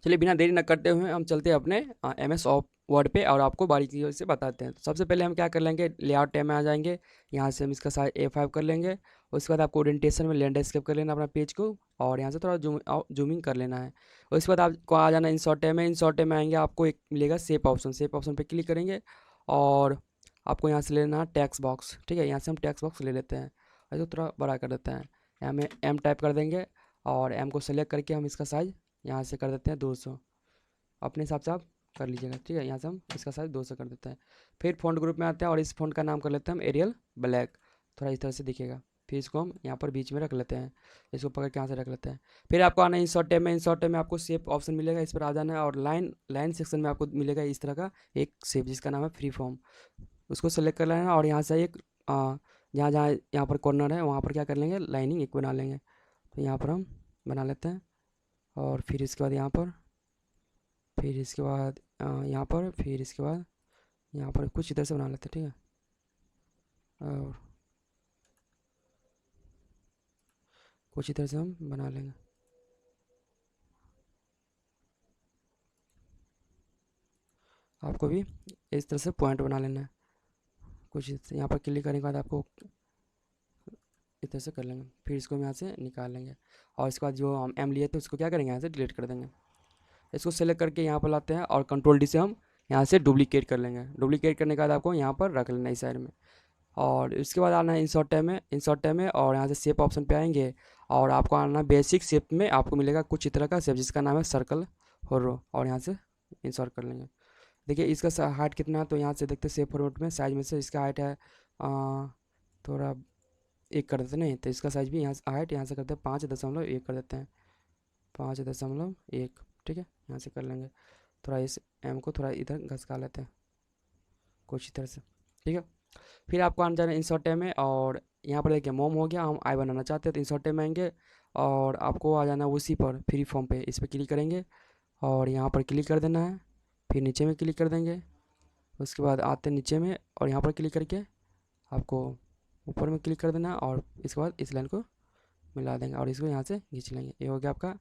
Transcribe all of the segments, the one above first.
चलिए बिना देरी न करते हुए हम चलते हैं अपने MS वर्ड पे और आपको बारीकी से बताते हैं। तो सबसे पहले हम क्या कर लेंगे, लेआउट टैब में आ जाएंगे। यहाँ से हम इसका साइज A5 कर लेंगे। उसके बाद आपको ओरिएंटेशन में लैंडस्केप कर लेना अपना पेज को, और यहाँ से थोड़ा जूमिंग कर लेना है। उसके बाद आपको आ जाना इंसर्ट टैब में। इंसर्ट टैब में आएंगे, आपको एक मिलेगा शेप ऑप्शन। शेप ऑप्शन पे क्लिक करेंगे और आपको यहाँ से लेना है टेक्स्ट बॉक्स। ठीक है, यहाँ से हम टेक्स्ट बॉक्स ले लेते हैं, इसको थोड़ा बड़ा कर देते हैं। यहाँ में M टाइप कर देंगे और M को सेलेक्ट करके हम इसका साइज़ यहाँ से कर देते हैं 200। अपने हिसाब से आप कर लीजिएगा। ठीक है, यहाँ से हम इसका साइज 200 कर देते हैं। फिर फ़ॉन्ट ग्रुप में आते हैं और इस फ़ॉन्ट का नाम कर लेते हैं हम एरियल ब्लैक। थोड़ा इस तरह से दिखेगा। फिर इसको हम यहाँ पर बीच में रख लेते हैं, इसको पकड़ के यहाँ से रख लेते हैं। फिर आपको आना है इंसर्ट टैब में। इंसर्ट टैब में आपको शेप ऑप्शन मिलेगा, इस पर आ जाना है और लाइन सेक्शन में आपको मिलेगा इस तरह का एक शेप जिसका नाम है फ्री फॉर्म। उसको सेलेक्ट कर लेना है और यहाँ से एक जहाँ जहाँ यहाँ पर कॉर्नर है वहाँ पर क्या कर लेंगे, लाइनिंग एक बना लेंगे। तो यहाँ पर हम बना लेते हैं और फिर इसके बाद यहाँ पर, फिर इसके बाद यहाँ पर, फिर इसके बाद यहाँ पर कुछ इधर से बना लेते हैं। ठीक है, और कुछ इधर से हम बना लेंगे। आपको भी इस तरह से पॉइंट बना लेना है। कुछ यहाँ पर क्लिक करने के बाद आपको इस तरह से कर लेंगे। फिर इसको हम यहाँ से निकाल लेंगे और इसके बाद जो हम M लिए थे उसको क्या करेंगे, यहाँ से डिलीट कर देंगे। इसको सेलेक्ट करके यहाँ पर लाते हैं और कंट्रोल D से हम यहाँ से डुप्लीकेट कर लेंगे। डुप्लीकेट करने के बाद आपको यहाँ पर रख लेना है इस साइड में। और इसके बाद आना है इंसर्ट टैब में। इंसर्ट टैब में और यहाँ से शेप ऑप्शन पे आएंगे और आपको आना बेसिक शेप में। आपको मिलेगा कुछ इस तरह का शेप जिसका नाम है सर्कल होरो, और यहाँ से इंसर्ट कर लेंगे। देखिए इसका हाइट कितना है, तो यहाँ से देखते हैं शेप फॉर्मेट में साइज में से इसका हाइट है थोड़ा एक कर देते हैं। नहीं तो इसका साइज भी यहाँ से हाइट यहाँ से करते हैं 5.1 कर देते हैं, 5.1। ठीक है, यहाँ से कर लेंगे। थोड़ा इस M को थोड़ा इधर घसका लेते हैं कुछ इधर से। ठीक है, फिर आपको आना जाना इंसर्ट टैब में और यहाँ पर देखिए मोम हो गया। हम आई बनाना चाहते हैं तो इंसर्ट टैब में आएंगे और आपको आ जाना उसी पर फ्री फॉर्म पे। इस पर क्लिक करेंगे और यहाँ पर क्लिक कर देना है। फिर नीचे में क्लिक कर देंगे। उसके बाद आते हैं नीचे में और यहाँ पर क्लिक करके आपको ऊपर में क्लिक कर देना है और इसके बाद इस लाइन को मिला देंगे और इसको यहाँ से खींच लेंगे। ये हो गया आपका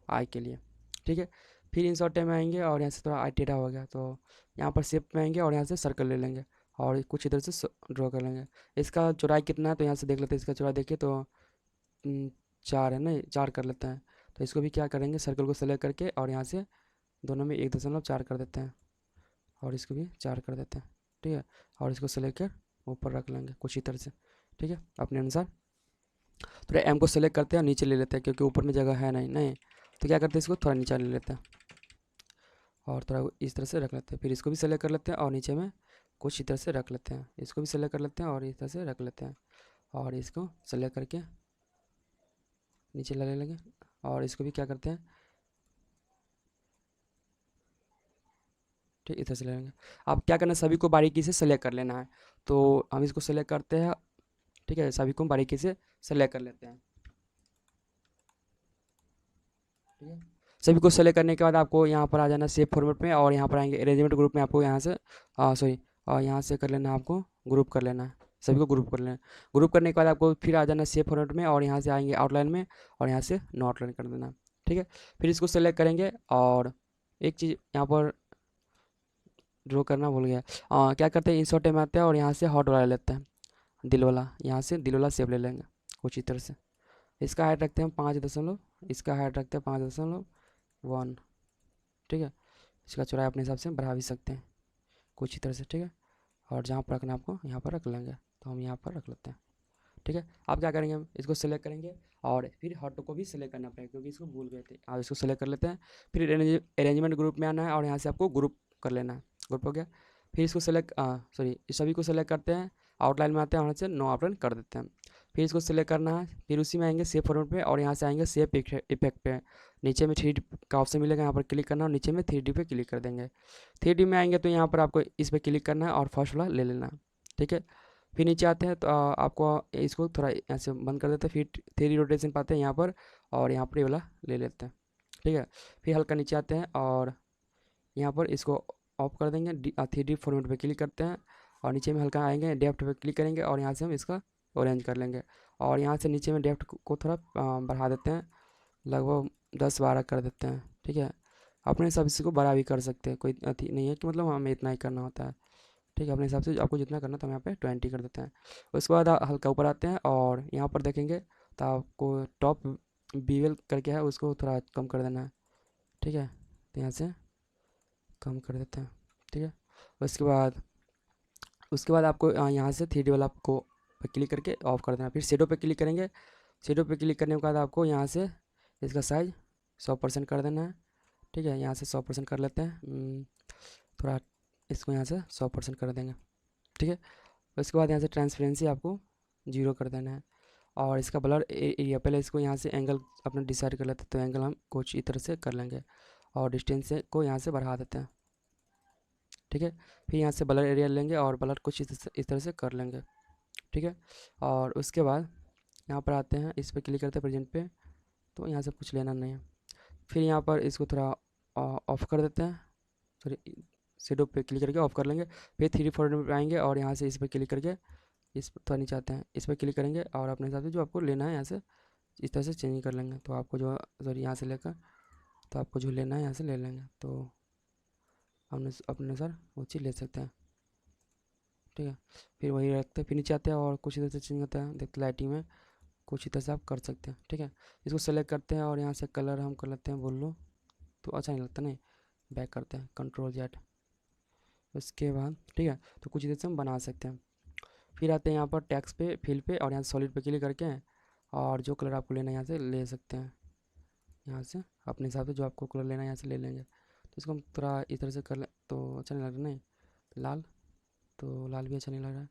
आई के लिए। ठीक है, फिर इंसर्ट टैब में आएंगे और यहाँ से थोड़ा आई टेढ़ा हो गया तो यहाँ पर शेप में आएंगे और यहाँ से सर्कल ले लेंगे और कुछ इधर से ड्रॉ कर लेंगे। इसका चौड़ाई कितना है तो यहाँ से देख लेते हैं। इसका चौड़ाई देखिए तो 4 है, नहीं 4 कर लेते हैं। तो इसको भी क्या करेंगे, सर्कल को सेलेक्ट करके और यहाँ से दोनों में 1.4 कर देते हैं और इसको भी 4 कर देते हैं। ठीक है, और इसको सेलेक्ट कर ऊपर रख लेंगे कुछ इधर से। ठीक है, अपने अनुसार थोड़ा M को सेलेक्ट करते हैं और नीचे ले लेते हैं क्योंकि ऊपर में जगह है नहीं तो क्या करते हैं, इसको थोड़ा नीचे ले लेते हैं और थोड़ा इस तरह से रख लेते हैं। फिर इसको भी सेलेक्ट कर लेते हैं और नीचे में कुछ इस तरह से रख लेते हैं। इसको भी सेलेक्ट कर लेते हैं और इस तरह से रख लेते हैं और इसको सेलेक्ट करके नीचे ले लेंगे और इसको भी क्या करते हैं, ठीक इस तरह से ले लेंगे। अब क्या करना है, सभी को बारीकी से सेलेक्ट कर लेना है। तो हम इसको सेलेक्ट करते हैं। ठीक है, सभी को बारीकी से सेलेक्ट कर लेते हैं। ठीक है, सभी को सेलेक्ट करने के बाद आपको यहाँ पर आ जाना शेप फॉर्मेट में और यहाँ पर आएंगे अरेंजमेंट ग्रुप में। आपको यहाँ से सॉरी यहाँ से कर लेना है, आपको ग्रुप कर लेना है। सभी को ग्रुप कर लेना है। ग्रुप करने के बाद आपको फिर आ जाना शेप फॉर्मेट में और यहाँ से आएंगे आउटलाइन में और यहाँ से नो आउटलाइन कर देना। ठीक है, फिर इसको सेलेक्ट करेंगे और एक चीज़ यहाँ पर ड्रॉ करना भूल गया। क्या करते हैं, इंसर्ट में आते हैं और यहाँ से हॉट वाला लेते हैं, दिल वाला। यहाँ से दिल वाला शेप ले लेंगे कुछ इस तरह से। इसका हाइट रखते हैं 5 इसका हाइट रखते हैं 5.1। ठीक है, इसका चौड़ाई अपने हिसाब से बढ़ा भी सकते हैं कुछ ही तरह से। ठीक है, और जहाँ पर रखना आपको यहाँ पर रख लेंगे, तो हम यहाँ पर रख लेते हैं। ठीक है, आप क्या करेंगे, हम इसको सेलेक्ट करेंगे और फिर हॉट को भी सेलेक्ट करना पड़ेगा क्योंकि इसको भूल गए थे। आप इसको सेलेक्ट कर लेते हैं। फिर अरेंजमेंट ग्रुप में आना है और यहाँ से आपको ग्रुप कर लेना है। ग्रुप हो गया, फिर इसको सेलेक्ट सॉरी इस सभी को सेलेक्ट करते हैं, आउटलाइन में आते हैं और यहाँ से नो आउटलाइन कर देते हैं। फिर इसको सेलेक्ट करना है, फिर उसी में आएंगे शेप फॉर्मेट पे और यहाँ से आएंगे शेप इफेक्ट पे। नीचे में 3D का ऑप्शन मिलेगा, यहाँ पर क्लिक करना और नीचे में 3D पे क्लिक कर देंगे। 3D में आएंगे तो यहाँ पर आपको इस पर क्लिक करना है और फर्स्ट वाला ले लेना है। ठीक है, फिर नीचे आते हैं तो आपको इसको थोड़ा यहाँ से बंद कर देते हैं। फिर 3D रोटेशन पाते हैं यहाँ पर और यहाँ पर ये वाला ले लेते हैं। ठीक है, फिर हल्का नीचे आते हैं और यहाँ पर इसको ऑफ कर देंगे। 3D फॉर्मेट पे क्लिक करते हैं और नीचे में हल्का आएंगे, डेप्थ पे क्लिक करेंगे और यहाँ से हम इसका ऑरेंज कर लेंगे और यहाँ से नीचे में डेप्थ को थोड़ा बढ़ा देते हैं, लगभग 10-12 कर देते हैं। ठीक है, अपने हिसाब से इसको बड़ा भी कर सकते हैं, कोई अति नहीं है कि मतलब हमें इतना ही करना होता है। ठीक है, अपने हिसाब से आपको जितना करना तो हम यहाँ पे 20 कर देते हैं। उसके बाद हल्का ऊपर आते हैं और यहाँ पर देखेंगे तो आपको टॉप बीवेल करके है उसको थोड़ा कम कर देना है। ठीक है, तो यहाँ से कम कर देते हैं। ठीक है, उसके बाद आपको यहाँ से 3D वाला आपको पे क्लिक करके ऑफ कर देना। फिर शेडो पे क्लिक करेंगे। शेडो पे क्लिक करने के बाद आपको यहाँ से इसका साइज 100% कर देना है। ठीक है, यहाँ से 100% कर लेते हैं। थोड़ा इसको यहाँ से 100% कर देंगे। ठीक है, उसके बाद यहाँ से ट्रांसपेरेंसी आपको 0 कर देना है। और इसका ब्लर एरिया पहले इसको यहाँ से एंगल अपना डिसाइड कर लेते हैं, तो एंगल हम कुछ इस तरह से कर लेंगे और डिस्टेंस को यहाँ से बढ़ा देते हैं। ठीक है, फिर यहाँ से ब्लर एरिया लेंगे और ब्लर कुछ इस तरह से कर लेंगे। ठीक है, और उसके बाद यहाँ पर आते हैं, इस पर क्लिक करते हैं प्रेजेंट पे, तो यहाँ से कुछ लेना नहीं है। फिर यहाँ पर इसको थोड़ा ऑफ कर देते हैं, सॉरी शेडो पे क्लिक करके ऑफ कर लेंगे। फिर 3D फोल्डर में आएंगे और यहाँ से इस पर क्लिक करके इस पर थोड़ा नीचे आते हैं, इस पर क्लिक करेंगे और अपने हिसाब से जो आपको लेना है यहाँ से इस तरह से चेंज कर लेंगे। तो आपको जो सॉरी यहाँ से लेकर तो आपको जो लेना है यहाँ से ले लेंगे, तो अपने अपने अनुसार वो चीज़ ले सकते हैं। ठीक है, फिर वही रखते हैं, फिर नीचे आते हैं और कुछ इधर से चेंज होता है, देखते लाइटिंग में कुछ इधर से आप कर सकते हैं। ठीक है, इसको सेलेक्ट करते हैं और यहाँ से कलर हम कर लेते हैं ब्लू, तो अच्छा नहीं लगता, नहीं बैक करते हैं Ctrl Z। उसके बाद ठीक है, तो कुछ इधर से हम बना सकते हैं। फिर आते हैं यहाँ पर टैक्स पे, फिल पे और यहाँ से सॉलिड पे क्लिक करके और जो कलर आपको लेना है यहाँ से ले सकते हैं। यहाँ से अपने हिसाब से जो आपको कलर लेना है यहाँ से ले लेंगे। तो इसको हम थोड़ा इस तरह से कर लें तो अच्छा नहीं लग रहा, नहीं लाल, तो लाल भी अच्छा नहीं लग रहा है,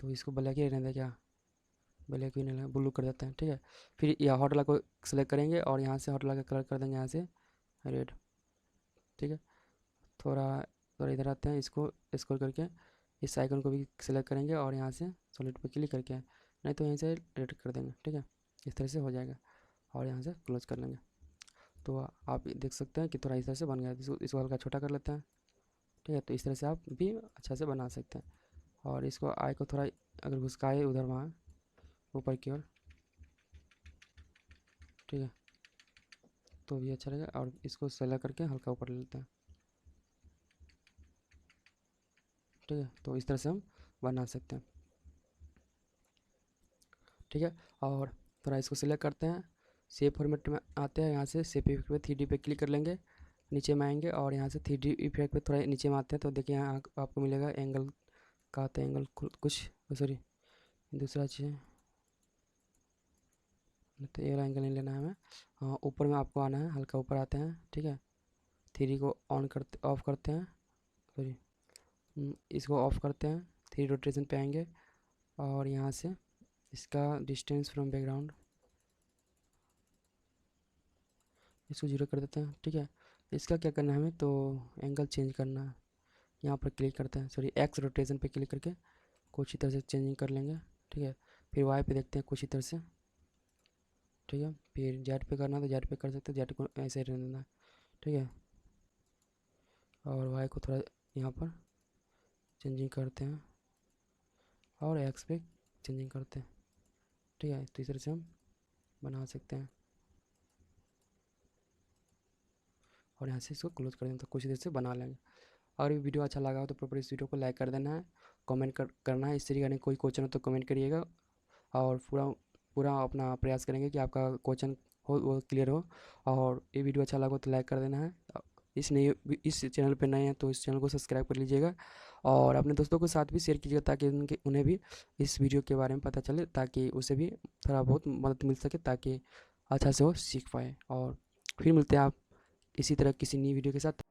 तो इसको ब्लैक ही रहने दें क्या, ब्लैक भी नहीं लगा, ब्लू कर देते हैं। ठीक है, फिर यह हॉट वाला को सिलेक्ट करेंगे और यहाँ से हॉट वाला का कलर कर देंगे यहाँ से रेड। ठीक है, थोड़ा थोड़ा इधर आते हैं, इसको स्क्रॉल करके इस आइकन को भी सिलेक्ट करेंगे और यहाँ से सॉलिड पे क्लिक करके, नहीं तो यहीं से रेड कर देंगे। ठीक है, इस तरह से हो जाएगा और यहाँ से क्लोज कर लेंगे। तो आप देख सकते हैं कि थोड़ा इस तरह से बन गया। इसको हल्का छोटा कर लेते हैं। ठीक है, तो इस तरह से आप भी अच्छा से बना सकते हैं। और इसको आई को थोड़ा अगर घुसकाए उधर वहाँ ऊपर की ओर, ठीक है, तो भी अच्छा रहेगा। और इसको सेलेक्ट करके हल्का ऊपर ले लेते हैं। ठीक है, तो इस तरह से हम बना सकते हैं। ठीक है, और थोड़ा इसको सिलेक्ट करते हैं, शेप फॉर्मेट में आते हैं, यहाँ से शेप इफेक्ट पे 3D पे क्लिक कर लेंगे, नीचे में आएंगे और यहाँ से 3D इफेक्ट पे थोड़ा नीचे में आते हैं, तो देखिए यहाँ आपको मिलेगा एंगल का आता है, एंगल कुछ सॉरी दूसरा चीज़, तो ये वाला एंगल नहीं लेना है हमें। हाँ, ऊपर में आपको आना है, हल्का ऊपर आते हैं। ठीक है, 3D को ऑन करते ऑफ करते हैं, सॉरी इसको ऑफ करते हैं, 3D रोटेशन पे आएंगे और यहाँ से इसका डिस्टेंस फ्रॉम बैकग्राउंड इसको 0 कर देते हैं। ठीक है, इसका क्या करना है हमें, तो एंगल चेंज करना है, यहाँ पर क्लिक करते हैं, सॉरी एक्स रोटेशन पे क्लिक करके कुछ ही तरह से चेंजिंग कर लेंगे। ठीक है, फिर वाई पे देखते हैं कुछ ही तरह से। ठीक है, फिर जेड पे करना तो जेड पे कर सकते हैं, जेड को ऐसे रहने देना। ठीक है, और वाई को थोड़ा यहाँ पर चेंजिंग करते हैं और एक्स पे चेंजिंग करते हैं। ठीक है, तो इस तरह से हम बना सकते हैं और यहाँ से इसको क्लोज कर देंगे, तो कुछ देर से बना लेंगे। अगर ये वीडियो अच्छा लगा हो तो प्रॉपर इस वीडियो को लाइक कर देना है, कमेंट करना है, इस तरीके का कोई क्वेश्चन हो तो कमेंट करिएगा और पूरा पूरा अपना प्रयास करेंगे कि आपका क्वेश्चन हो वो क्लियर हो। और ये वीडियो अच्छा लगा तो लाइक कर देना है। इस चैनल पे नए हैं तो इस चैनल को सब्सक्राइब कर लीजिएगा और अपने दोस्तों के साथ भी शेयर कीजिएगा, ताकि उन्हें भी इस वीडियो के बारे में पता चले, ताकि उसे भी थोड़ा बहुत मदद मिल सके, ताकि अच्छा से वो सीख पाए। और फिर मिलते हैं आप इसी तरह किसी नई वीडियो के साथ।